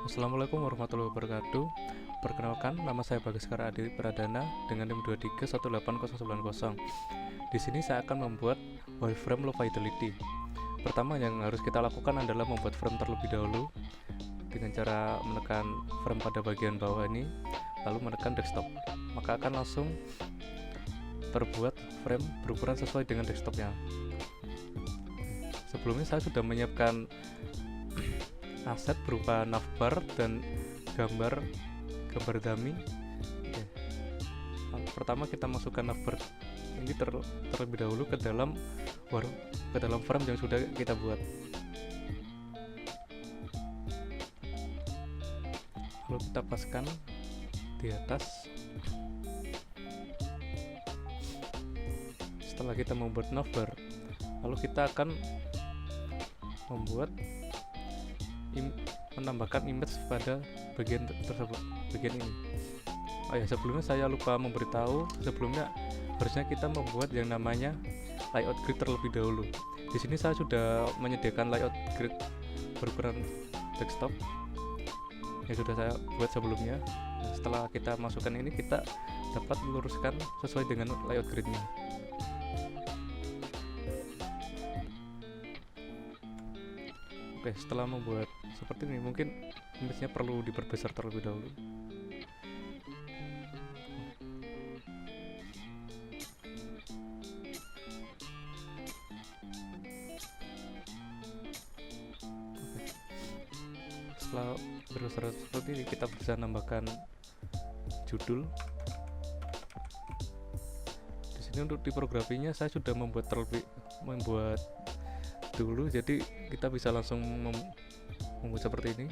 Assalamualaikum warahmatullahi wabarakatuh. Perkenalkan, nama saya Baguskara Adi Pradana dengan NIM 23188090. Di sini saya akan membuat wireframe low fidelity. Pertama yang harus kita lakukan adalah membuat frame terlebih dahulu dengan cara menekan frame pada bagian bawah ini, lalu menekan desktop. Maka akan langsung terbuat frame berukuran sesuai dengan desktopnya. Sebelumnya saya sudah menyiapkan aset berupa navbar dan gambar dummy. Oke. Pertama kita masukkan navbar ini terlebih dahulu ke dalam frame yang sudah kita buat. Lalu kita paskan di atas. Setelah kita membuat navbar, lalu kita akan menambahkan image pada bagian tersebut, bagian ini. Oh ya, sebelumnya saya lupa memberitahu, sebelumnya harusnya kita membuat yang namanya layout grid terlebih dahulu. Di sini saya sudah menyediakan layout grid berukuran desktop yang sudah saya buat sebelumnya. Nah, setelah kita masukkan ini, kita dapat meluruskan sesuai dengan layout gridnya. Oke, setelah membuat seperti ini, mungkin image-nya perlu diperbesar terlebih dahulu. Oke. Setelah berbesar seperti ini, kita bisa nambahkan judul. Di sini untuk tipografinya saya sudah membuat dulu, jadi kita bisa langsung membuat seperti ini.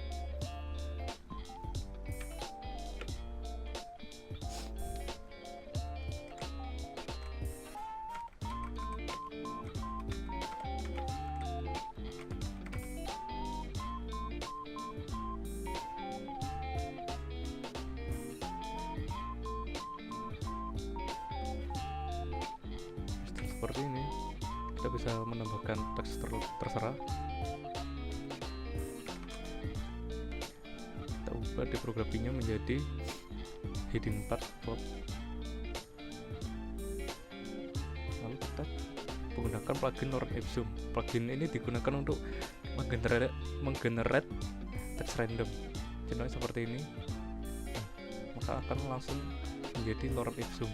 Seperti ini kita bisa menambahkan teks terserah. Kita ubah tipografinya menjadi heading 4 font. Lalu kita menggunakan plugin Lorem Ipsum. Plugin ini digunakan untuk menggenerate teks random. Contohnya seperti ini. Nah, maka akan langsung menjadi Lorem Ipsum.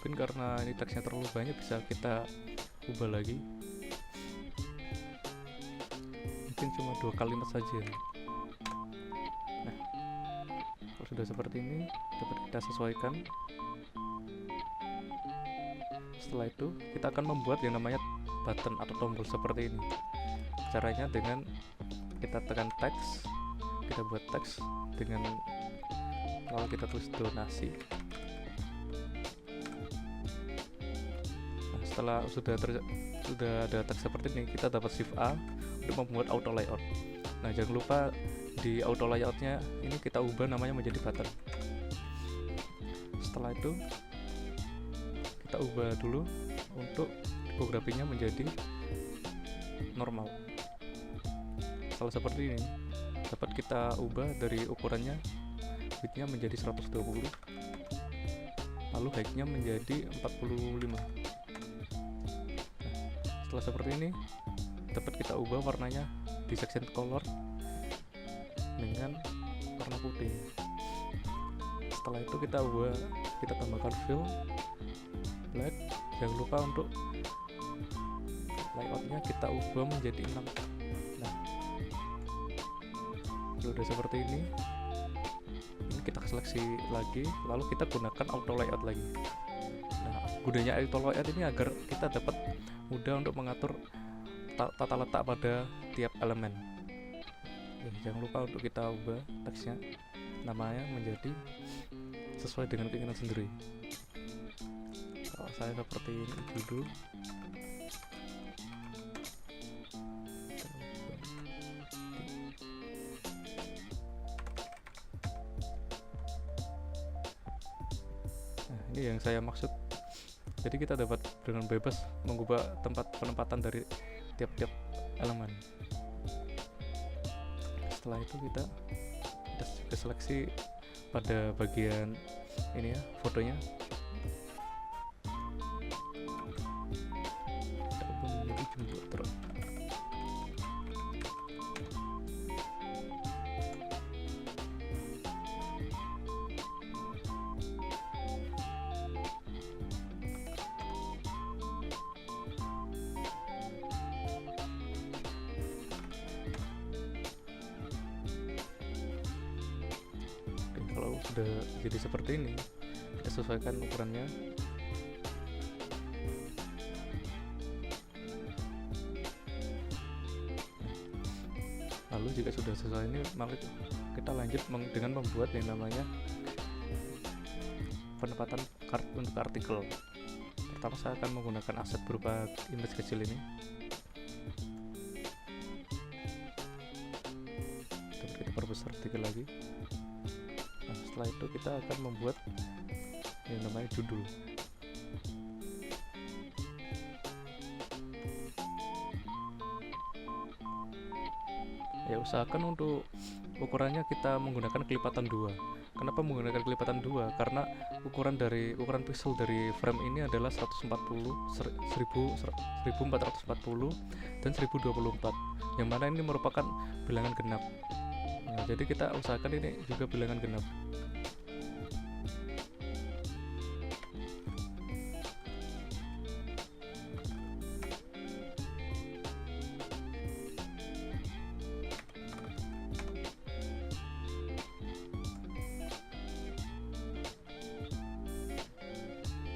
Mungkin karena ini teksnya terlalu banyak, bisa kita ubah lagi, mungkin cuma 2 kalimat saja. Nah, kalau sudah seperti ini dapat kita sesuaikan. Setelah itu kita akan membuat yang namanya button atau tombol seperti ini. Caranya dengan kita tekan teks, kita buat teks dengan lalu kita tulis donasi. Setelah sudah ada teks seperti ini, kita dapat shift A untuk membuat auto layout. Nah, jangan lupa di auto layoutnya ini kita ubah namanya menjadi button. Setelah itu kita ubah dulu untuk tipografinya menjadi normal. Setelah seperti ini, dapat kita ubah dari ukurannya, widthnya menjadi 120, lalu height-nya menjadi 45. Setelah seperti ini, dapat kita ubah warnanya di section color dengan warna putih. Setelah itu kita tambahkan fill black. Jangan lupa untuk layoutnya kita ubah menjadi 6. Nah, sudah seperti ini kita seleksi lagi, lalu kita gunakan auto layout lagi. Nah, gunanya auto layout ini agar kita dapat mudah untuk mengatur tata letak pada tiap elemen. Jangan lupa untuk kita ubah teksnya, namanya menjadi sesuai dengan keinginan sendiri. Kalau saya seperti ini dulu. ini yang saya maksud. Jadi kita dapat dengan bebas mengubah tempat penempatan dari tiap-tiap elemen. Setelah itu kita juga seleksi pada bagian ini ya, fotonya. Kita ubah menjadi jumbo terus. Kalau sudah jadi seperti ini, kita sesuaikan ukurannya. Lalu jika sudah sesuai ini, maka kita lanjut dengan membuat yang namanya penempatan untuk artikel. Pertama saya akan menggunakan aset berupa image kecil ini. Kita perbesar sedikit lagi. Setelah itu kita akan membuat yang namanya judul. Ya, usahakan untuk ukurannya kita menggunakan kelipatan 2. Kenapa menggunakan kelipatan 2? Karena ukuran pixel dari frame ini adalah 140, 1440 dan 1024, yang mana ini merupakan bilangan genap. Nah, jadi kita usahakan ini juga bilangan genap.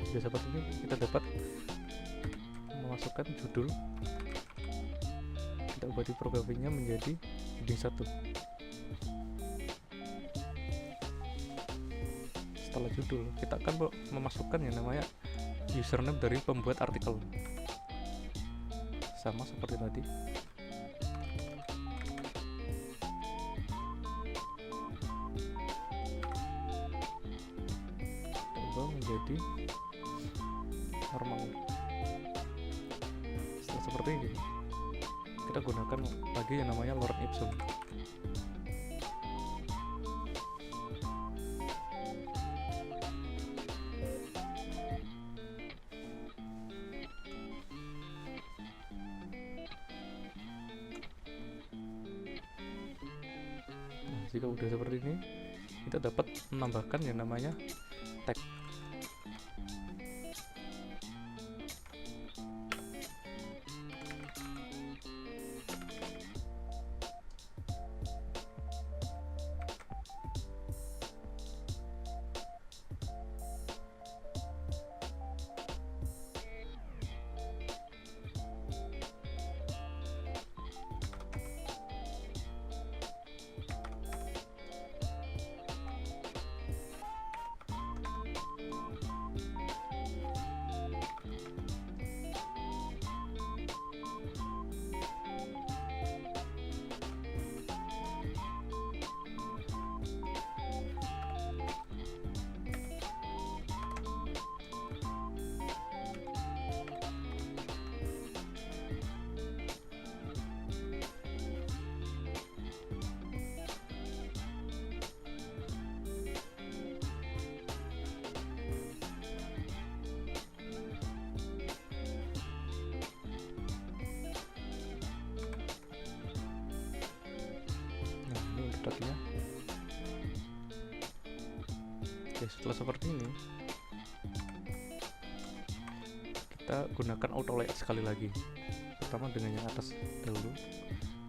Jika seperti ini, kita dapat memasukkan judul. Kita ubah tipografinya menjadi heading 1. Setelah judul, kita akan memasukkan yang namanya username dari pembuat artikel, sama seperti tadi. Kita ubah menjadi normal. Setelah seperti ini, kita gunakan lagi yang namanya lorem ipsum. Jika udah seperti ini, kita dapat menambahkan yang namanya tag. Dotnya. Oke, setelah seperti ini, kita gunakan auto layout sekali lagi. Pertama dengan yang atas dahulu,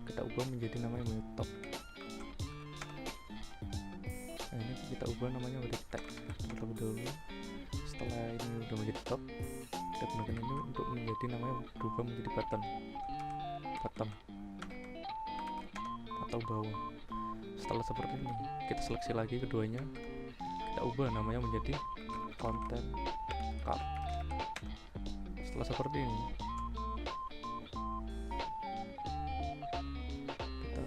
kita ubah menjadi namanya top. Nah, ini kita ubah namanya menjadi tag terlebih dahulu. Setelah ini udah menjadi top, kita gunakan ini untuk menjadi namanya berubah menjadi button atau bawah. Setelah seperti ini, kita seleksi lagi keduanya, kita ubah namanya menjadi content card. Setelah seperti ini, kita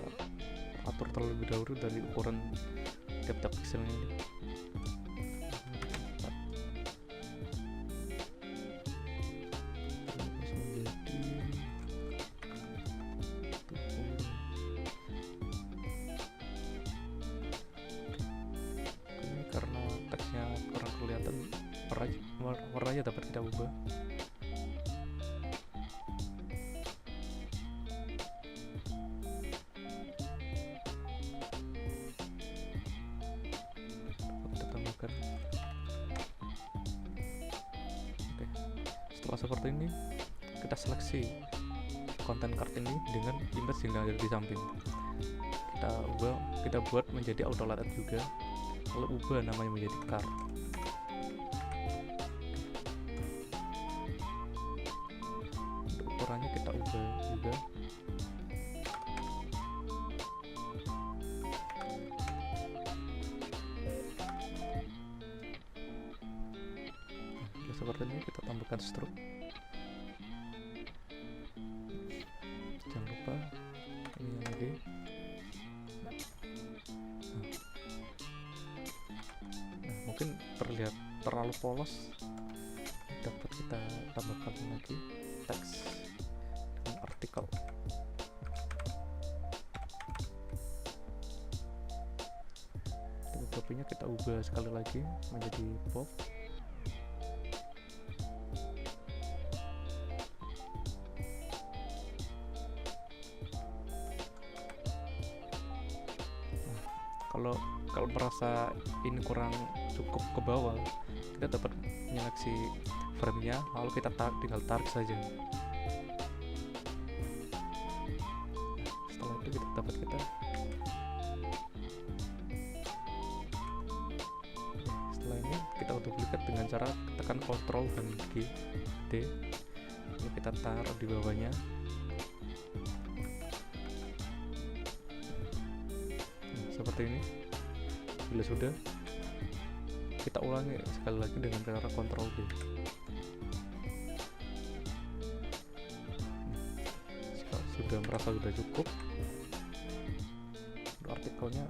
atur terlebih dahulu dari ukuran tiap-tiap pixelnya ini. warnanya dapat kita ubah. Kita tambahkan. Oke, setelah seperti ini kita seleksi konten card ini dengan image yang ada di samping. Kita buat menjadi auto layout juga, lalu ubah namanya menjadi card. Untuk ukurannya kita ubah juga. Nah, seperti ini kita tambahkan stroke. Jangan lupa ini lagi. Nah, mungkin terlihat terlalu polos, dapat kita tambahkan lagi teks dengan artikel. Tipografinya kita ubah sekali lagi menjadi pop. Kalau merasa ini kurang cukup ke bawah, kita dapat menyeleksi frame-nya, lalu kita tinggal tarik saja. Setelah itu setelah ini kita auto-duplicate dengan cara tekan Ctrl dan D, lalu kita taruh di bawahnya. Seperti ini. Bila sudah, kita ulangi sekali lagi dengan cara Ctrl D. Jika sudah merasa sudah cukup, untuk artikelnya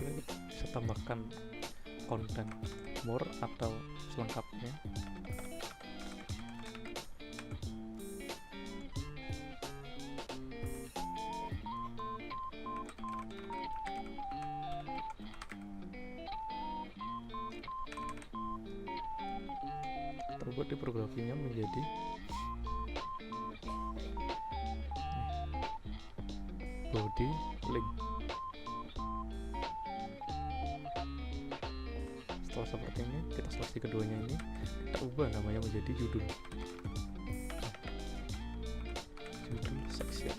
kita bisa tambahkan konten more atau selengkapnya. Buat tipografinya menjadi body link. Setelah seperti ini, kita seleksi keduanya ini, kita ubah namanya menjadi judul section.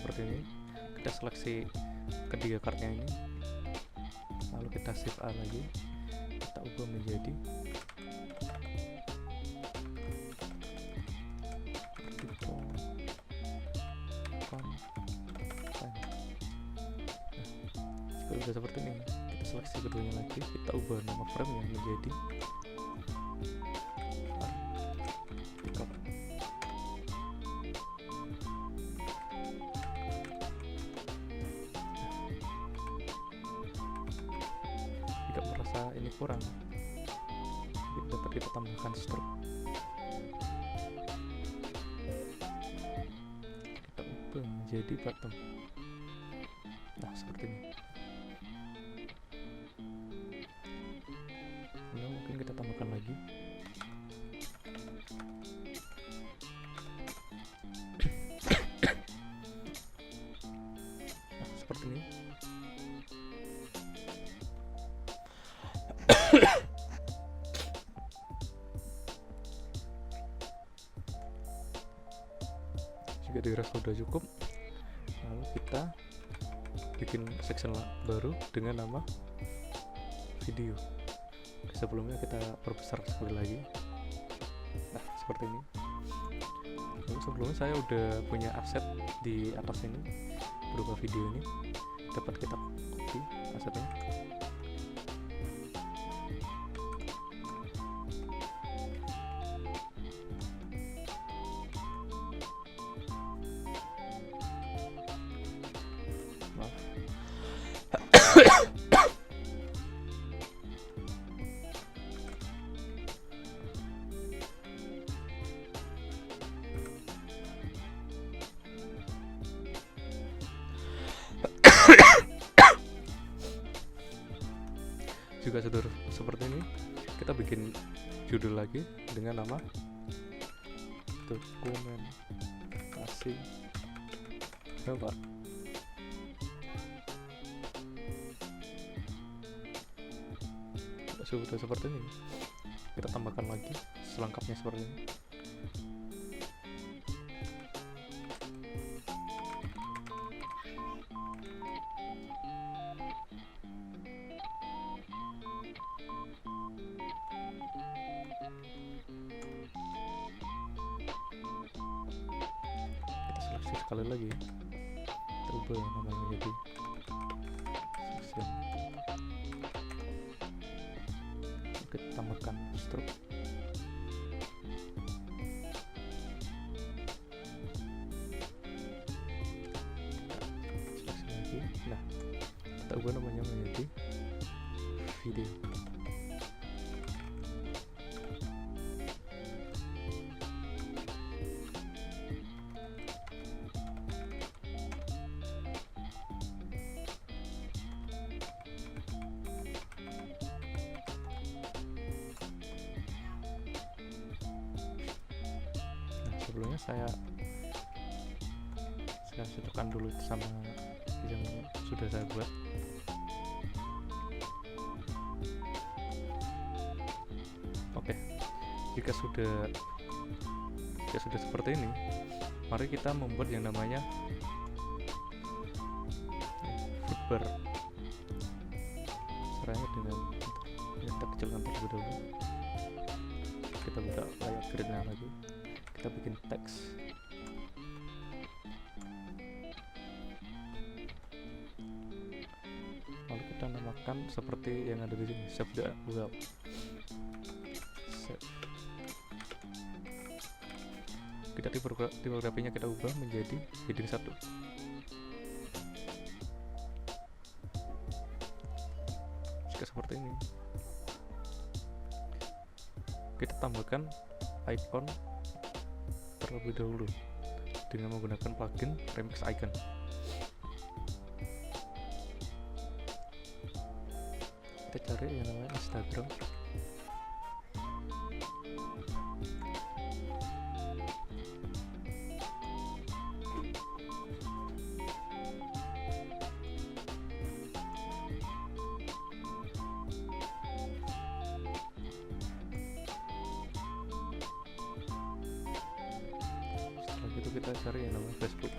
Seperti ini, kita seleksi ketiga kartnya ini, lalu kita shift A lagi, kita ubah menjadi artikel content. Nah, jika sudah seperti ini, kita seleksi keduanya lagi, kita ubah nama frame yang menjadi artikel. Jika merasa ini kurang, dapat kita tambahkan stroke. Kita ubah menjadi bottom. Nah, seperti ini. Lalu mungkin kita tambahkan lagi. Nah, seperti ini. Jika dirasa sudah cukup, lalu kita bikin section baru dengan nama video. Sebelumnya kita perbesar sekali lagi. Nah, seperti ini. Lalu sebelumnya saya udah punya aset di atas ini berupa video ini, dapat kita copy asetnya. Juga sudah seperti ini, kita bikin judul lagi dengan nama dokumentasi gambar. Sudah seperti ini, kita tambahkan lagi selengkapnya seperti ini. Sekali lagi kita ubah namanya menjadi section. Kita tambahkan stroke. Kita seleksi lagi. Nah, kita ubah namanya menjadi video. Sebelumnya saya cocokkan dulu sama yang sudah saya buat. Oke, jika sudah seperti ini, mari kita membuat yang namanya footbar. Caranya dengan kita kecilkan terlebih dahulu. Kita buka layout grid-nya lagi. Kita bikin teks. Lalu kita namakan seperti yang ada di sini, save the web. Save. Kita tipografinya kita ubah menjadi heading 1. Jika seperti ini, kita tambahkan icon terlebih dahulu dengan menggunakan plugin Remix Icon. Kita cari yang namanya Instagram. Itu kita cari yang namanya Facebook.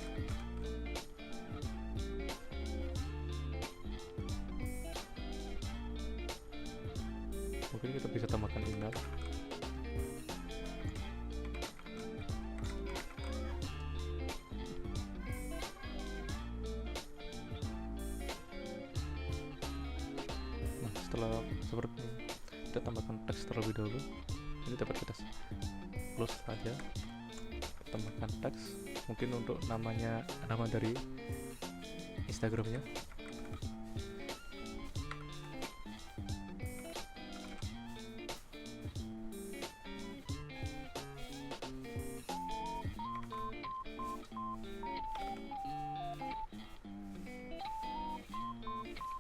Mungkin kita bisa tambahkan email. Nah, setelah seperti ini, kita tambahkan teks terlebih dahulu. Ini dapat kita close saja. Tambahkan teks, mungkin untuk nama dari Instagramnya.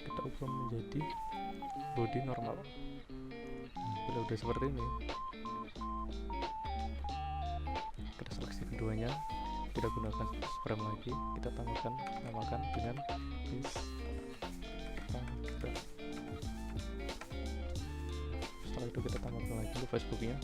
Kita ubah menjadi body normal. Bila udah seperti ini, kita seleksi keduanya, tidak gunakan frame lagi, kita namakan dengan Instagram. Setelah itu kita tambahkan lagi untuk Facebooknya.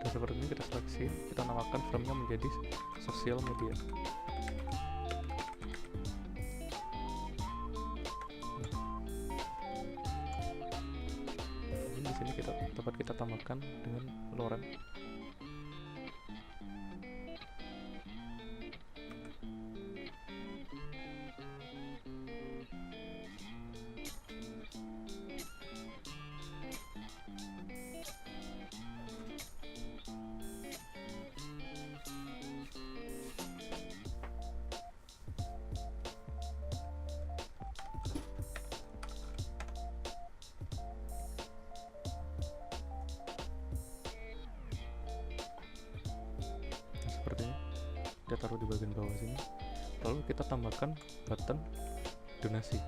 Sudah seperti ini, kita seleksi, kita namakan frame-nya menjadi sosial media. Ini di sini dapat kita tambahkan dengan lorem. Seperti ini, kita taruh di bagian bawah sini, lalu kita tambahkan button donasi.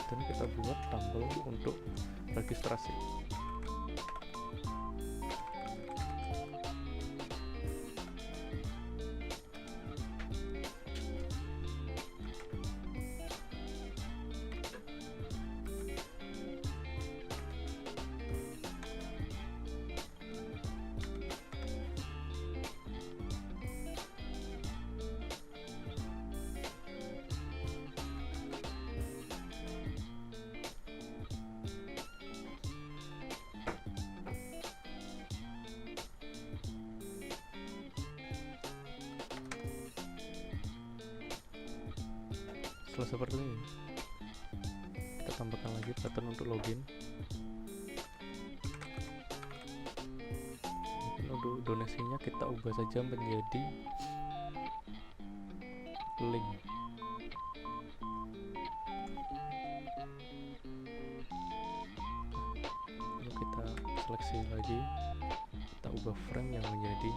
Dan kita buat tombol untuk registrasi. Setelah seperti ini, kita tambahkan lagi button untuk login. Mungkin untuk donasinya kita ubah saja menjadi link. Lalu kita seleksi lagi, kita ubah frame yang menjadi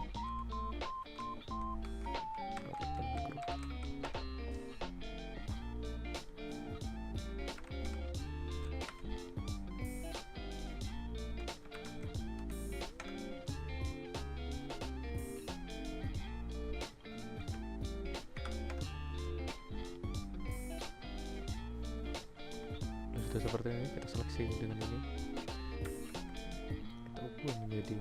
sudah seperti ini. Kita seleksi dengan ini, kita ubah menjadi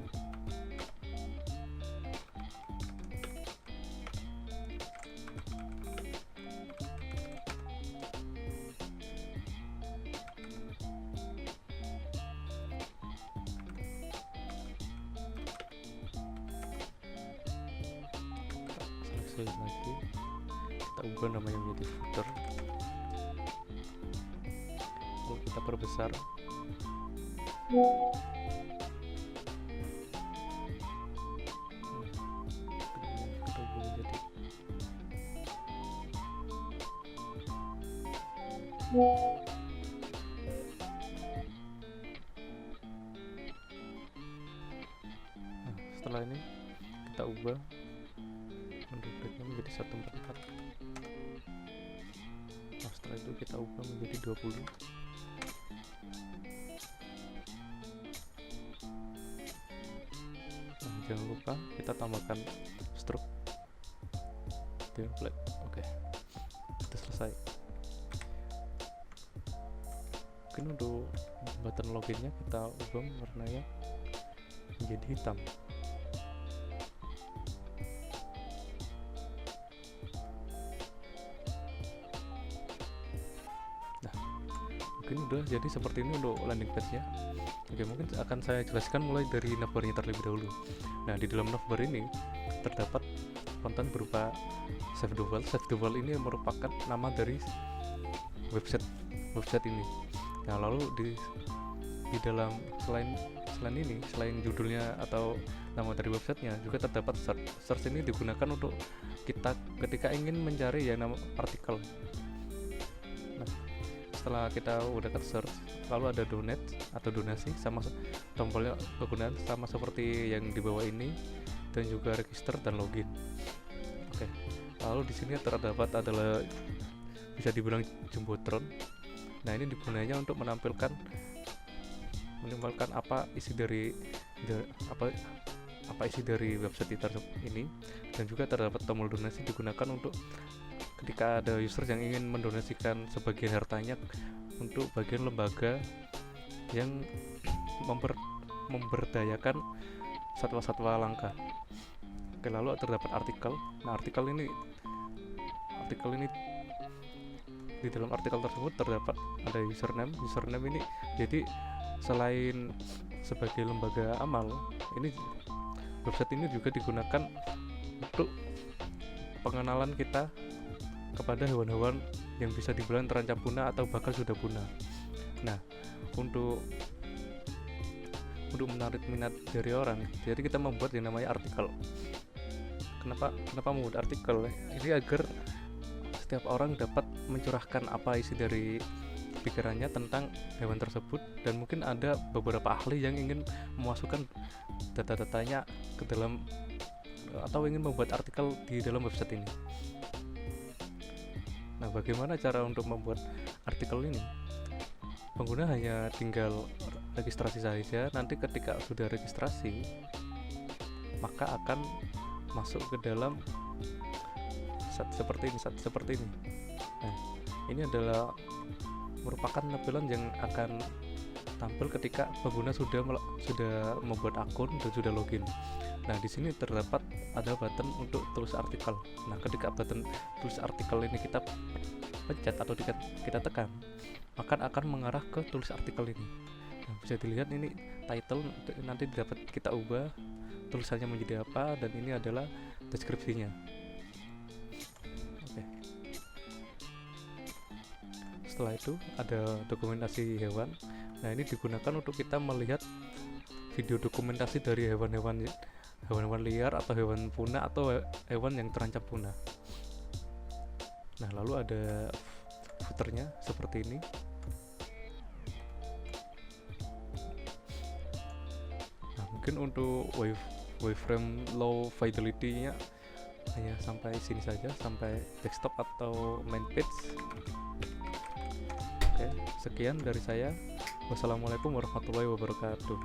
seleksi lagi, kita ubah namanya menjadi footer. Lalu kita perbesar. Kita ubah menjadi setelah ini kita ubah mendupliknya menjadi 144. Setelah itu kita ubah menjadi 20. Jangan lupa kita tambahkan stroke template. Oke, kita selesai. Mungkin untuk button loginnya kita ubah warnanya menjadi hitam. Nah, mungkin udah jadi seperti ini untuk landing page-nya. Oke, mungkin akan saya jelaskan mulai dari navbar-nya terlebih dahulu. Nah, di dalam navbar ini terdapat konten berupa save the file. Save the file ini merupakan nama dari website ini. Nah, lalu di dalam selain judulnya atau nama dari websitenya juga terdapat search. Search ini digunakan untuk kita ketika ingin mencari ya nama artikel. Nah, setelah kita udah ke search, lalu ada donate atau donasi, sama tombolnya kegunaan sama seperti yang di bawah ini, dan juga register dan login. Oke, lalu di sini terdapat adalah bisa dibilang jumbotron. Nah, ini digunanya untuk menampilkan apa isi dari apa isi dari website ini, dan juga terdapat tombol donasi digunakan untuk ketika ada user yang ingin mendonasikan sebagian hartanya untuk bagian lembaga yang memberdayakan satwa-satwa langka. Oke, lalu terdapat artikel. Nah, artikel ini di dalam artikel tersebut terdapat ada username ini. Jadi selain sebagai lembaga amal, ini website ini juga digunakan untuk pengenalan kita kepada hewan-hewan yang bisa dibilang terancam punah atau bahkan sudah punah. Nah, untuk menarik minat dari orang, jadi kita membuat yang namanya artikel. Kenapa membuat artikel? Ini agar setiap orang dapat mencurahkan apa isi dari pikirannya tentang hewan tersebut, dan mungkin ada beberapa ahli yang ingin memasukkan data-datanya ke dalam, atau ingin membuat artikel di dalam website ini. Nah, bagaimana cara untuk membuat artikel ini? Pengguna hanya tinggal registrasi saja. Nanti ketika sudah registrasi, maka akan masuk ke dalam seperti ini. Nah, ini adalah merupakan tampilan yang akan tampil ketika pengguna sudah membuat akun dan sudah login. Nah, di sini terdapat ada button untuk tulis artikel. Nah, ketika button tulis artikel ini kita pencet atau kita tekan, maka akan mengarah ke tulis artikel ini. Nah, bisa dilihat ini title, nanti dapat kita ubah tulisannya menjadi apa, dan ini adalah deskripsinya. Oke. Setelah itu ada dokumentasi hewan. Nah, ini digunakan untuk kita melihat video dokumentasi dari hewan-hewan liar atau hewan punah atau hewan yang terancam punah. Nah, lalu ada footernya seperti ini. Nah, mungkin untuk waveframe low fidelity-nya hanya sampai sini saja, sampai desktop atau main page. Oke, sekian dari saya. Wassalamualaikum warahmatullahi wabarakatuh.